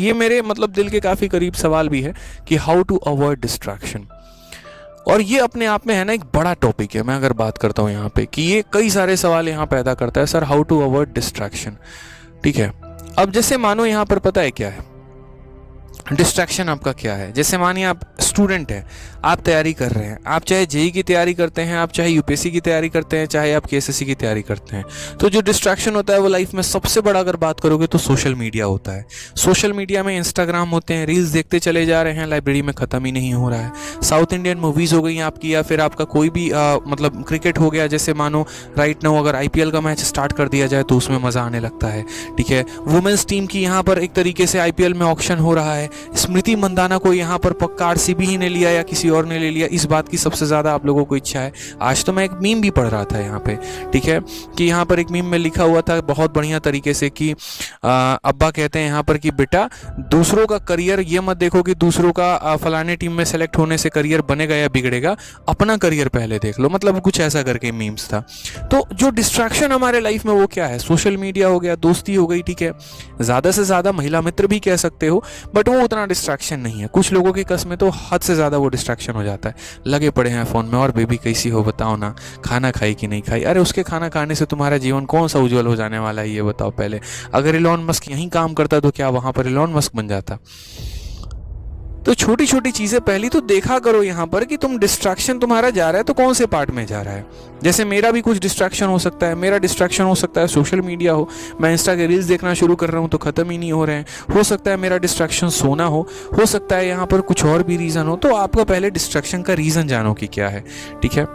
ये मेरे मतलब दिल के काफ़ी करीब सवाल भी है कि हाउ टू अवॉइड डिस्ट्रैक्शन। और ये अपने आप में है ना एक बड़ा टॉपिक है। मैं अगर बात करता हूँ यहाँ पे कि ये कई सारे सवाल यहाँ पैदा करता है, sir how to avoid distraction. ठीक है, अब जैसे मानो यहाँ पर पता है क्या है डिस्ट्रैक्शन आपका क्या है। जैसे मानिए आप स्टूडेंट हैं, आप तैयारी कर रहे हैं, आप चाहे जेई की तैयारी करते हैं, आप चाहे यूपीएससी की तैयारी करते हैं, चाहे आप केएसएससी की तैयारी करते हैं, तो जो डिस्ट्रैक्शन होता है वो लाइफ में सबसे बड़ा अगर बात करोगे तो सोशल मीडिया होता है। सोशल मीडिया में इंस्टाग्राम होते हैं, रील्स देखते चले जा रहे हैं, लाइब्रेरी में ख़त्म ही नहीं हो रहा है। साउथ इंडियन मूवीज़ हो गई आपकी, या फिर आपका कोई भी मतलब क्रिकेट हो गया। जैसे मानो राइट नाउ अगर आईपीएल का मैच स्टार्ट कर दिया जाए तो उसमें मज़ा आने लगता है। ठीक है, वुमेंस टीम की यहाँ पर एक तरीके से आईपीएल में ऑक्शन हो रहा है, स्मृति मंदाना को यहाँ पर पक्का आरसीबी ही ने लिया या किसी और ने ले लिया, इस बात की सबसे ज़्यादा आप लोगों को इच्छा है। आज तो मैं एक मीम भी पढ़ रहा था यहाँ पे, ठीक है, कि यहाँ पर एक मीम में लिखा हुआ था बहुत बढ़िया तरीके से कि अब्बा कहते हैं यहाँ पर कि बेटा दूसरों का करियर ये मत देखो कि दूसरों का फलाने टीम में सेलेक्ट होने से करियर बनेगा या बिगड़ेगा, अपना करियर पहले देख लो। मतलब कुछ ऐसा करके मीम्स था। तो जो डिस्ट्रैक्शन हमारे लाइफ में वो क्या है, सोशल मीडिया हो गया, दोस्ती हो गई, ठीक है, ज़्यादा से ज़्यादा महिला मित्र भी कह सकते हो, बट वो उतना डिस्ट्रैक्शन नहीं है। कुछ लोगों के कस में तो हद से ज़्यादा वो डिस्ट्रैक्शन हो जाता है, लगे पड़े हैं फ़ोन में, और बेबी कैसी हो बताओ ना, खाना खाई कि नहीं खाई। अरे उसके खाना खाने से तुम्हारा जीवन कौन सा उज्जवल हो जाने वाला है ये बताओ पहले। अगर इलॉन मस्क यहीं काम करता तो क्या वहाँ पर इलॉन मस्क बन जाता। तो छोटी छोटी चीज़ें पहली तो देखा करो यहाँ पर कि तुम डिस्ट्रैक्शन तुम्हारा जा रहा है तो कौन से पार्ट में जा रहा है। जैसे मेरा भी कुछ डिस्ट्रैक्शन हो सकता है, मेरा डिस्ट्रैक्शन हो सकता है सोशल मीडिया हो, मैं इंस्टा के रील्स देखना शुरू कर रहा हूँ तो ख़त्म ही नहीं हो रहे हैं। हो सकता है मेरा डिस्ट्रैक्शन सोना हो सकता है यहाँ पर कुछ और भी रीज़न हो। तो आपका पहले डिस्ट्रैक्शन का रीज़न जानो कि क्या है, ठीक है।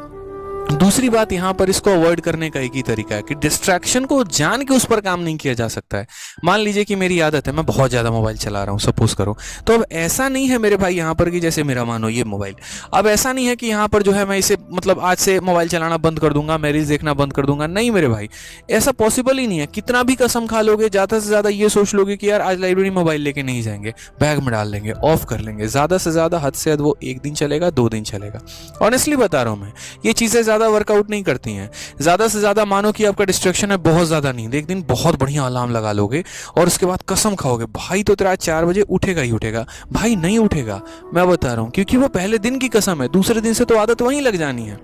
दूसरी बात यहाँ पर इसको अवॉइड करने का एक ही तरीका है कि डिस्ट्रैक्शन को जान के उस पर काम नहीं किया जा सकता है। मान लीजिए कि मेरी आदत है, मैं बहुत ज़्यादा मोबाइल चला रहा हूँ, सपोज करो, तो अब ऐसा नहीं है मेरे भाई यहाँ पर कि जैसे मेरा मानो ये मोबाइल, अब ऐसा नहीं है कि यहाँ पर जो है मैं इसे मतलब आज से मोबाइल चलाना बंद कर दूंगा, मैं रील्स देखना बंद कर दूंगा। नहीं मेरे भाई, ऐसा पॉसिबल ही नहीं है। कितना भी कसम खा लोगे, ज़्यादा से ज़्यादा ये सोच लोगे कि यार आज लाइब्रेरी मोबाइल लेके नहीं जाएंगे, बैग में डाल लेंगे, ऑफ कर लेंगे, ज़्यादा से ज़्यादा हद से हद वो 1 दिन चलेगा, 2 दिन चलेगा। ऑनेस्टली बता रहा हूँ मैं, ये चीज़ें ज़्यादा वर्कआउट नहीं करती हैं। ज़्यादा से ज़्यादा मानो कि आपका डिस्ट्रैक्शन है बहुत ज़्यादा नींद, एक दिन बहुत बढ़िया अलार्म लगा लोगे और उसके बाद कसम खाओगे भाई तो तेरा 4 बजे उठेगा ही उठेगा। भाई नहीं उठेगा, मैं बता रहा हूँ, क्योंकि वो पहले दिन की कसम है, दूसरे दिन से तो आदत वहीं लग जानी है।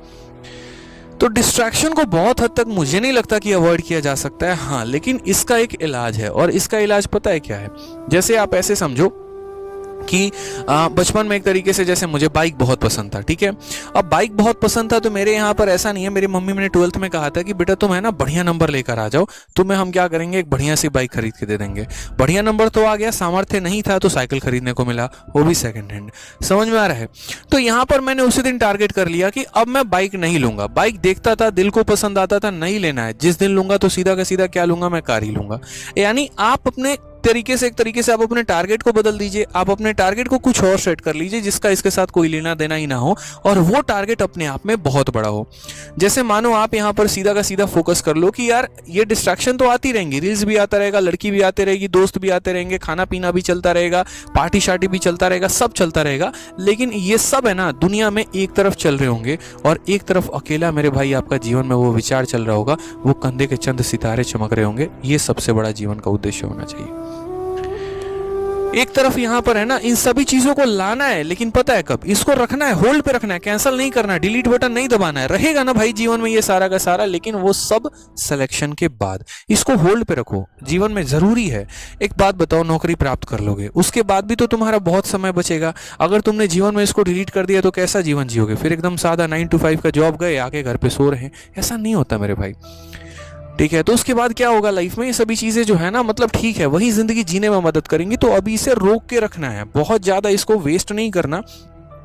तो डिस्ट्रैक्शन को बहुत हद तक मुझे नहीं लगता कि अवॉइड किया जा सकता है, हाँ, लेकिन इसका एक इलाज है। और इसका इलाज पता है क्या है? जैसे आप ऐसे समझो कि बचपन में एक तरीके से जैसे मुझे बाइक बहुत पसंद था, ठीक है। अब बाइक बहुत पसंद था तो मेरे यहाँ पर ऐसा नहीं है, मेरी मम्मी ने 12th में कहा था कि बेटा तुम है ना बढ़िया नंबर लेकर आ जाओ, तुम्हें हम क्या करेंगे एक बढ़िया सी बाइक खरीद के दे देंगे। बढ़िया नंबर तो आ गया, सामर्थ्य नहीं था तो साइकिल खरीदने को मिला, वो भी सेकंड हैंड। समझ में आ रहा है? तो यहाँ पर मैंने उसी दिन टारगेट कर लिया कि अब मैं बाइक नहीं लूंगा। बाइक देखता था, दिल को पसंद आता था, नहीं लेना है। जिस दिन लूंगा तो सीधा का सीधा क्या लूंगा, मैं कार ही लूंगा। यानी आप अपने तरीके से, एक तरीके से आप अपने टारगेट को बदल दीजिए, आप अपने टारगेट को कुछ और सेट कर लीजिए जिसका इसके साथ कोई लेना देना ही ना हो, और वो टारगेट अपने आप में बहुत बड़ा हो। जैसे मानो आप यहाँ पर सीधा का सीधा फोकस कर लो कि यार ये डिस्ट्रैक्शन तो आती रहेंगी, रील्स भी आता रहेगा, लड़की भी आती रहेगी, दोस्त भी आते रहेंगे, खाना पीना भी चलता रहेगा, पार्टी शार्टी भी चलता रहेगा, सब चलता रहेगा, लेकिन ये सब है ना दुनिया में एक तरफ चल रहे होंगे और एक तरफ अकेला मेरे भाई आपका जीवन में वो विचार चल रहा होगा, वो कंधे के चंद सितारे चमक रहे होंगे। ये सबसे बड़ा जीवन का उद्देश्य होना चाहिए। एक तरफ यहाँ पर है ना इन सभी चीजों को लाना है, लेकिन पता है कब इसको रखना है, होल्ड पे रखना है, कैंसिल नहीं करना है, डिलीट बटन नहीं दबाना है। रहेगा ना भाई जीवन में ये सारा का सारा, लेकिन वो सब सिलेक्शन के बाद। इसको होल्ड पे रखो, जीवन में जरूरी है। एक बात बताओ, नौकरी प्राप्त कर लोगे उसके बाद भी तो तुम्हारा बहुत समय बचेगा। अगर तुमने जीवन में इसको डिलीट कर दिया तो कैसा जीवन जियोगे? फिर एकदम सादा 9 to 5 का जॉब गए, आके घर पे सो रहे हैं, ऐसा नहीं होता मेरे भाई, ठीक है। तो उसके बाद क्या होगा लाइफ में, ये सभी चीजें जो है ना मतलब ठीक है वही जिंदगी जीने में मदद करेंगी। तो अभी इसे रोक के रखना है, बहुत ज्यादा इसको वेस्ट नहीं करना।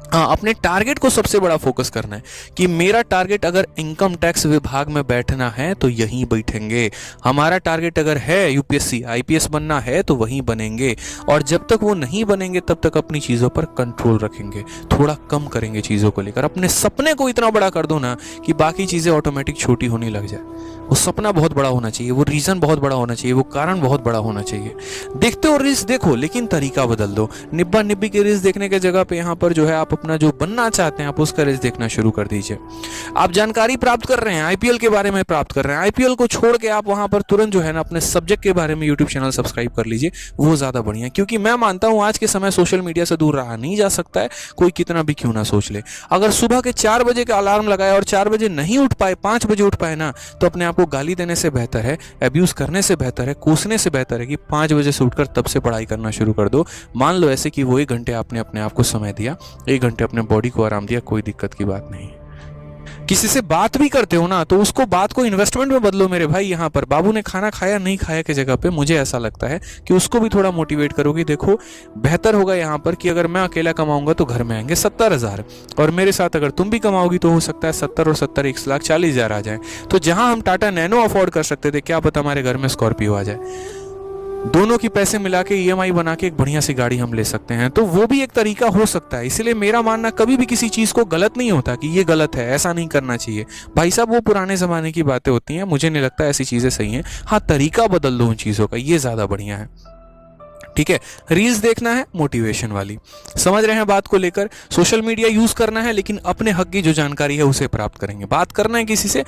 हाँ, अपने टारगेट को सबसे बड़ा फोकस करना है कि मेरा टारगेट अगर इनकम टैक्स विभाग में बैठना है तो यहीं बैठेंगे। हमारा टारगेट अगर है यूपीएससी आईपीएस बनना है तो वहीं बनेंगे। और जब तक वो नहीं बनेंगे तब तक अपनी चीज़ों पर कंट्रोल रखेंगे, थोड़ा कम करेंगे चीज़ों को लेकर। अपने सपने को इतना बड़ा कर दो ना कि बाकी चीज़ें ऑटोमेटिक छोटी होने लग जाए। वो सपना बहुत बड़ा होना चाहिए, वो रीज़न बहुत बड़ा होना चाहिए, वो कारण बहुत बड़ा होना चाहिए। देखते हो रील्स देखो, लेकिन तरीका बदल दो। निब्बा निब्बी की रील्स देखने के जगह पे यहाँ पर जो है आप अपना जो बनना चाहते हैं आप उसका रील्स देखना शुरू कर दीजिए। आप जानकारी प्राप्त कर रहे हैं, आईपीएल के बारे में प्राप्त कर रहे हैं, आईपीएल को छोड़ के आप वहाँ पर तुरंत जो है ना अपने सब्जेक्ट के बारे में यूट्यूब चैनल सब्सक्राइब कर लीजिए, वो ज़्यादा बढ़िया है। क्योंकि मैं मानता हूँ आज के समय सोशल मीडिया से दूर रहा नहीं जा सकता है, कोई कितना भी क्यों ना सोच ले। अगर सुबह के 4 बजे का अलार्म लगाए और 4 बजे नहीं उठ पाए, 5 बजे उठ पाए ना, तो अपने आप को गाली देने से बेहतर है, अब्यूज़ करने से बेहतर है, कोसने से बेहतर है कि 5 बजे से उठकर तब से पढ़ाई करना शुरू कर दो। मान लो ऐसे कि वो 1 घंटे आपने अपने आप को समय दिया, 1 घंटे अपने बॉडी को आराम दिया, कोई दिक्कत की बात नहीं। किसी से बात भी करते हो ना तो उसको बात को इन्वेस्टमेंट में बदलो मेरे भाई। यहाँ पर बाबू ने खाना खाया नहीं खाया की जगह पे मुझे ऐसा लगता है कि उसको भी थोड़ा मोटिवेट करोगे। देखो बेहतर होगा यहाँ पर कि अगर मैं अकेला कमाऊंगा तो घर में आएंगे 70,000 और मेरे साथ अगर तुम भी कमाओगी तो हो सकता है 70 और 70 1,40,000 आ जाए। तो जहां हम टाटा नैनो अफोर्ड कर सकते थे, क्या पता हमारे घर में स्कॉर्पियो आ जाए। दोनों की पैसे मिला के ईएमआई बना के एक बढ़िया सी गाड़ी हम ले सकते हैं, तो वो भी एक तरीका हो सकता है। इसलिए मेरा मानना कभी भी किसी चीज़ को गलत नहीं होता कि ये गलत है, ऐसा नहीं करना चाहिए भाई साहब, वो पुराने ज़माने की बातें होती हैं। मुझे नहीं लगता ऐसी चीज़ें सही हैं। हाँ, तरीका बदल दो उन चीज़ों का, ये ज़्यादा बढ़िया है। ठीक है, रील्स देखना है मोटिवेशन वाली, समझ रहे हैं बात को लेकर। सोशल मीडिया यूज करना है लेकिन अपने हक की जो जानकारी है उसे प्राप्त करेंगे। बात करना है किसी से